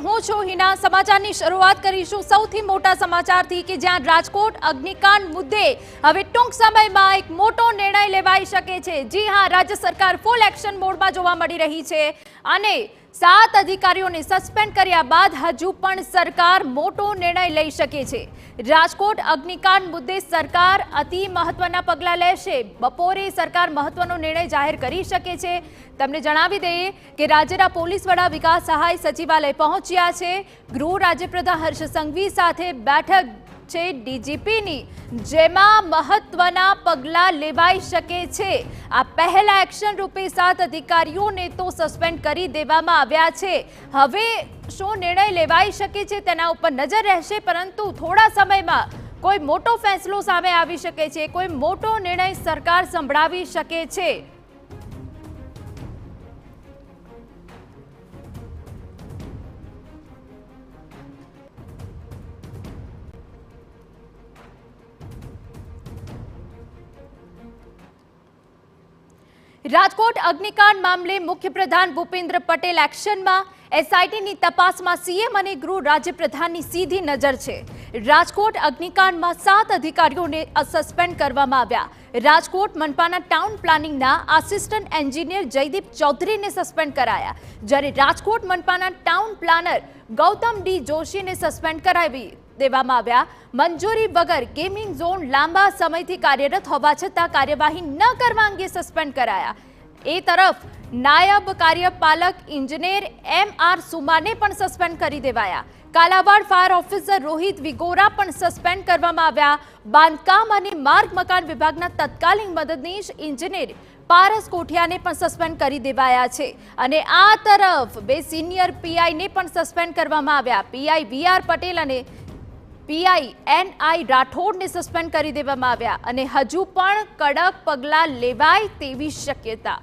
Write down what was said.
હું છું હિના। સમાચારની શરૂઆત કરીશું સૌથી મોટા સમાચારથી કે જ્યાં રાજકોટ અગ્નિકાંડ મુદ્દે હવે ટૂંક સમયમાં એક મોટો નિર્ણય લેવાઈ શકે છે। જી હા, રાજ્ય સરકાર ફૂલ એક્શન મોડમાં જોવા મળી રહી છે અને 7 અધિકારીઓને સસ્પેન્ડ કર્યા બાદ હજુ પણ સરકાર મોટો નિર્ણય લઈ શકે છે। રાજકોટ અગ્નિકાંડ મુદ્દે સરકાર અતિ મહત્વના પગલાં લેશે। બપોરે સરકાર મહત્વનો નિર્ણય જાહેર કરી શકે છે। તમને જણાવી દઈએ કે રાજ્યના પોલીસ વડા વિકાસ સહાય સચિવાલય પહોંચ્યા છે। ગૃહ રાજ્યપ્રધાન હર્ષ સંઘવી સાથે બેઠક છે ડીજીપીની, જેમાં મહત્વના પગલાં લેવાઈ શકે છે। આ પહેલા એક્શન રૂપે 7 અધિકારીઓને તો સસ્પેન્ડ કરી દેવામાં આવ્યા છે। હવે શું નિર્ણય લેવાઈ શકે છે તેના ઉપર નજર રહેશે, પરંતુ થોડા સમયમાં કોઈ મોટો ફેસલો સામે આવી શકે છે, કોઈ મોટો નિર્ણય સરકાર સંભળાવી શકે છે। રાજકોટ અગ્નિકાંડ મામલે મુખ્યપ્રધાન ભૂપેન્દ્ર પટેલ એક્શનમાં। એસઆઈટીની તપાસમાં સીએમ અને ગૃહ રાજ્યપ્રધાનની સીધી નજર છે। રાજકોટ અગ્નિકાંડમાં 7 અધિકારીઓને સસ્પેન્ડ કરવામાં આવ્યા। રાજકોટ મનપાના ટાઉન પ્લાનિંગના આસિસ્ટન્ટ એન્જિનિયર જયદીપ ચૌધરીને સસ્પેન્ડ કરાયા, જ્યારે રાજકોટ મનપાના ટાઉન પ્લાનર ગૌતમ ડી જોશીને સસ્પેન્ડ કરાવી દેવામાં આવ્યા। મંજૂરી વગર ગેમિંગ ઝોન લાંબા સમયથી કાર્યરત હોવા છતાં કાર્યવાહી ન કરવા અંગે સસ્પેન્ડ કરાયા। એ તરફ નાયબ કાર્યપાલક ઇજનેર MR સુમાને પણ સસ્પેન્ડ કરી દેવાયા। કાલાવાડ ફાયર ઓફિસર રોહિત વિગોરા પણ સસ્પેન્ડ કરવામાં આવ્યા। બાંધકામ અને માર્ગ મકાન વિભાગના તત્કાલીન મદદનીશ ઇજનેર પારસ કોઠિયાને પણ સસ્પેન્ડ કરી દેવાયા છે અને આ તરફ 2 સિનિયર પીઆઈને પણ સસ્પેન્ડ કરવામાં આવ્યા। પીઆઈ VR પટેલ અને પીઆઈ NI રાઠોડને સસ્પેન્ડ કરી દેવામાં આવ્યા અને હજુ પણ કડક પગલાં લેવાય તેવી શક્યતા।